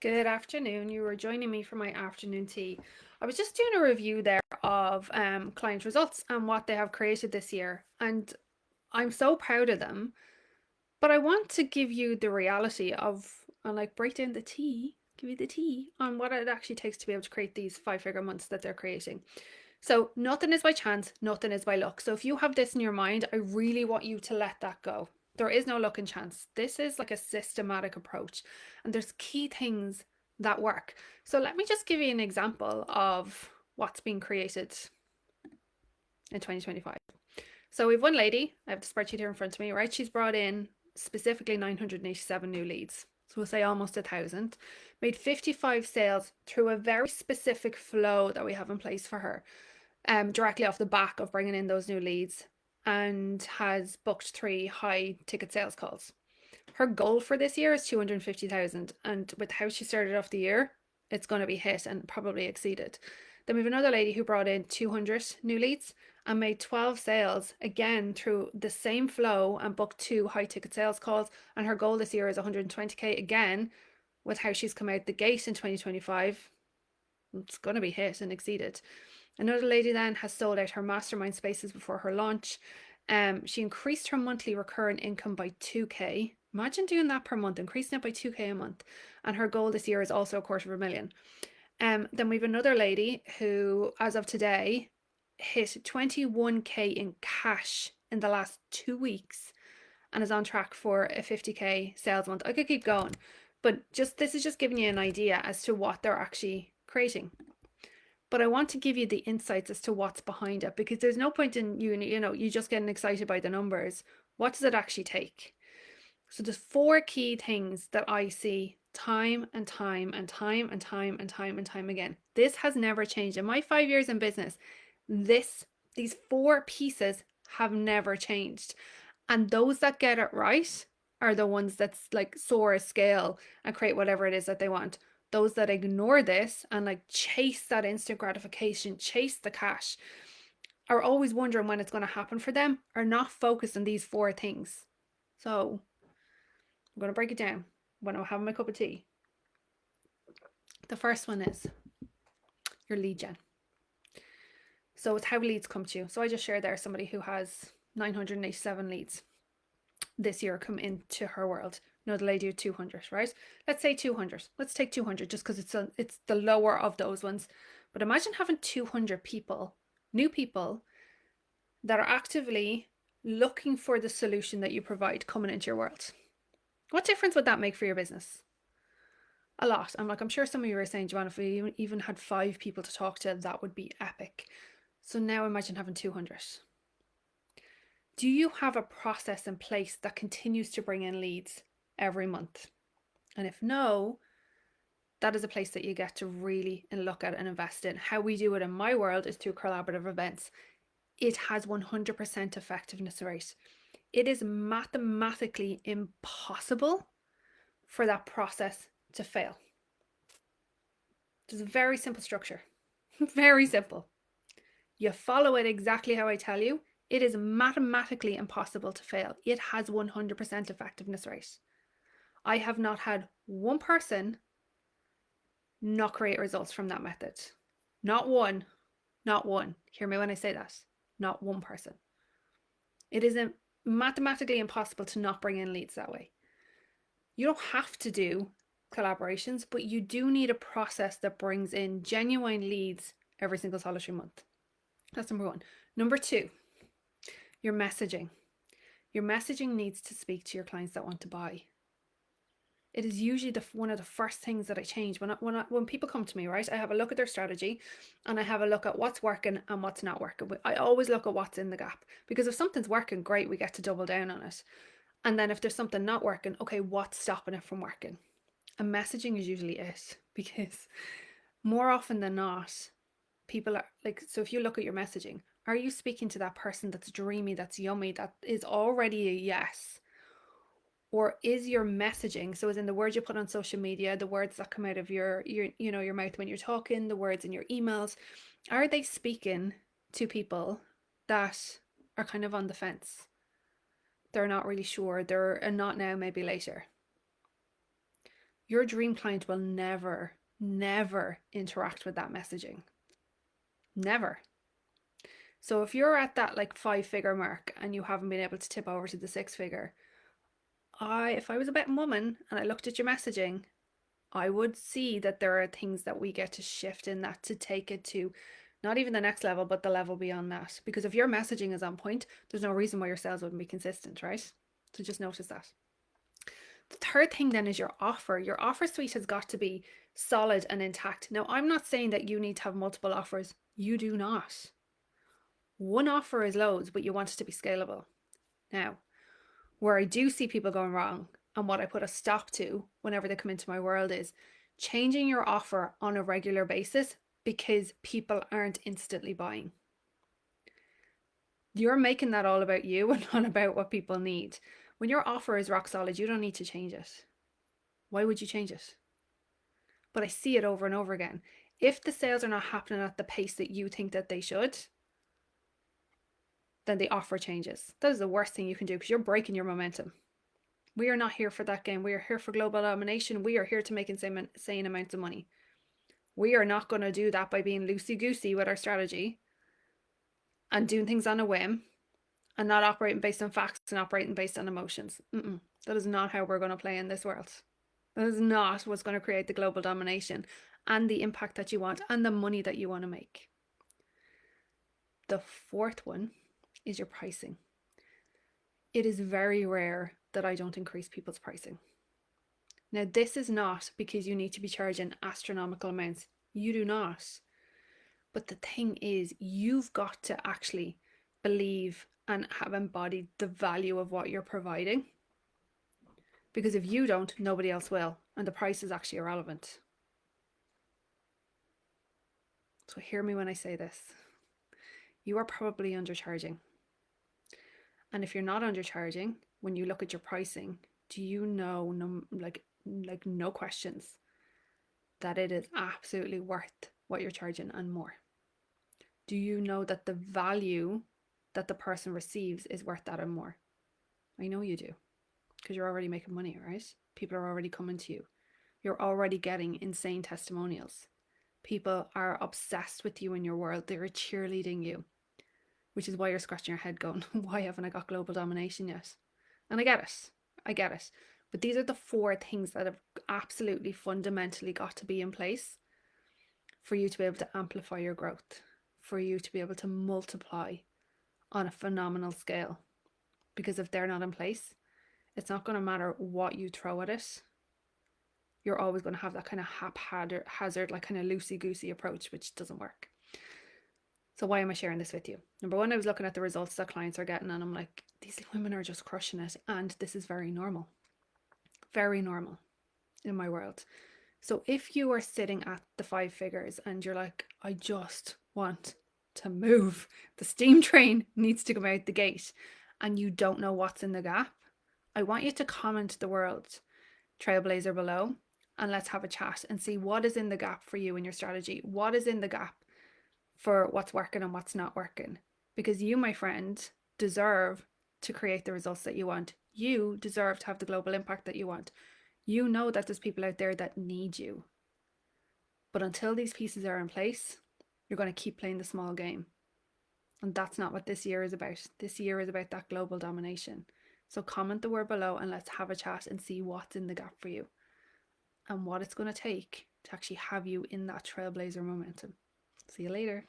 Good afternoon. You were joining me for my afternoon tea. I was just doing a review there of client results and what they have created this year, and I'm so proud of them. But I want to give you the reality of, and like break down the tea, give you the tea on what it actually takes to be able to create these five-figure months that they're creating. So nothing is by chance, nothing is by luck. So if you have this in your mind, I really want you to let that go. There is no luck and chance. This is like a systematic approach, and there's key things that work. So let me just give you an example of what's being created in 2025. So we've one lady, I have the spreadsheet here in front of me, right? She's brought in specifically 987 new leads. So we'll say almost 1,000. Made 55 sales through a very specific flow that we have in place for her, directly off the back of bringing in those new leads, and has booked 3 high ticket sales calls. Her goal for this year is 250,000, and with how she started off the year, it's going to be hit and probably exceeded. Then we have another lady who brought in 200 new leads and made 12 sales again through the same flow and booked 2 high ticket sales calls, and her goal this year is 120k again. With how she's come out the gate in 2025, it's going to be hit and exceeded. Another lady then has sold out her mastermind spaces before her launch. She increased her monthly recurrent income by 2k. Imagine doing that per month, increasing it by 2k a month. And her goal this year is also 250,000. Then we have another lady who, as of today, hit 21k in cash in the last 2 weeks and is on track for a 50k sales month. I could keep going, but this is just giving you an idea as to what they're actually creating. But I want to give you the insights as to what's behind it, because there's no point in you just getting excited by the numbers. What does it actually take? So there's 4 key things that I see time and time and time and time and time and time again. This has never changed. In my 5 years in business, these 4 pieces have never changed. And those that get it right are the ones that's like soar a scale and create whatever it is that they want. Those that ignore this and like chase that instant gratification, chase the cash, are always wondering when it's going to happen for them, are not focused on these 4 things. So I'm going to break it down when I'm having my cup of tea. The first one is your lead gen. So it's how leads come to you. So I just shared there somebody who has 987 leads this year come into her world. Another lady with 200, right? Let's say 200. Let's take 200 just because it's the lower of those ones. But imagine having 200 people, new people, that are actively looking for the solution that you provide coming into your world. What difference would that make for your business? A lot. I'm sure some of you are saying, Joanna, if we even had 5 people to talk to, that would be epic. So now imagine having 200. Do you have a process in place that continues to bring in leads every month? And if no, that is a place that you get to really look at and invest in. How we do it in my world is through collaborative events. It has 100% effectiveness rate. It is mathematically impossible for that process to fail. There's a very simple structure. Very simple. You follow it exactly how I tell you. It is mathematically impossible to fail. It has 100% effectiveness rate. I have not had one person not create results from that method. Not one. Not one. Hear me when I say that. Not one person. It is mathematically impossible to not bring in leads that way. You don't have to do collaborations, but you do need a process that brings in genuine leads every single solitary month. That's number 1. Number 2, your messaging. Your messaging needs to speak to your clients that want to buy. It is usually one of the first things that I change when people come to me, right? I have a look at their strategy and I have a look at what's working and what's not working. I always look at what's in the gap, because if something's working, great, we get to double down on it. And then if there's something not working, okay, what's stopping it from working? And messaging is usually it, because more often than not, people are like, so if you look at your messaging, are you speaking to that person that's dreamy, that's yummy, that is already a yes? Or is your messaging, so as in the words you put on social media, the words that come out of your mouth when you're talking, the words in your emails, are they speaking to people that are kind of on the fence? They're not really sure. They're not now, maybe later. your dream client will never, never interact with that messaging. Never. So if you're at that like 5-figure mark and you haven't been able to tip over to the 6-figure, if I was a betting woman and I looked at your messaging, I would see that there are things that we get to shift in that to take it to not even the next level, but the level beyond that. Because if your messaging is on point, there's no reason why your sales wouldn't be consistent, right? So just notice that. The third thing then is your offer. Your offer suite has got to be solid and intact. Now, I'm not saying that you need to have multiple offers. You do not. One offer is loads, but you want it to be scalable. Now, where I do see people going wrong and what I put a stop to whenever they come into my world is changing your offer on a regular basis because people aren't instantly buying. You're making that all about you and not about what people need. When your offer is rock solid, you don't need to change it. Why would you change it? But I see it over and over again. If the sales are not happening at the pace that you think that they should, then the offer changes. That is the worst thing you can do because you're breaking your momentum. We are not here for that game. We are here for global domination. We are here to make insane amounts of money. We are not going to do that by being loosey goosey with our strategy and doing things on a whim and not operating based on facts and operating based on emotions. That is not how we're going to play in this world. That is not what's going to create the global domination and the impact that you want and the money that you want to make. The fourth one is your pricing. It is very rare that I don't increase people's pricing. Now, this is not because you need to be charging astronomical amounts. You do not. But the thing is, you've got to actually believe and have embodied the value of what you're providing. Because if you don't, nobody else will. And the price is actually irrelevant. So hear me when I say this. You are probably undercharging. And if you're not undercharging, when you look at your pricing, do you know, no questions, that it is absolutely worth what you're charging and more? Do you know that the value that the person receives is worth that and more? I know you do, because you're already making money, right? People are already coming to you. You're already getting insane testimonials. People are obsessed with you in your world. They're cheerleading you, which is why you're scratching your head going, why haven't I got global domination yet? And I get it. But these are the 4 things that have absolutely fundamentally got to be in place for you to be able to amplify your growth, for you to be able to multiply on a phenomenal scale. Because if they're not in place, it's not going to matter what you throw at it. You're always going to have that kind of haphazard, like kind of loosey-goosey approach, which doesn't work. So why am I sharing this with you? Number one, I was looking at the results that clients are getting and I'm like, these women are just crushing it. And this is very normal. Very normal in my world. So if you are sitting at the 5 figures and you're like, I just want to move, the steam train needs to come out the gate, and you don't know what's in the gap, I want you to comment the world trailblazer below and let's have a chat and see what is in the gap for you in your strategy. What is in the gap for what's working and what's not working? Because you, my friend, deserve to create the results that you want. You deserve to have the global impact that you want. You know that there's people out there that need you. But until these pieces are in place, you're going to keep playing the small game. And that's not what this year is about. This year is about that global domination. So comment the word below and let's have a chat and see what's in the gap for you and what it's going to take to actually have you in that trailblazer momentum. See you later.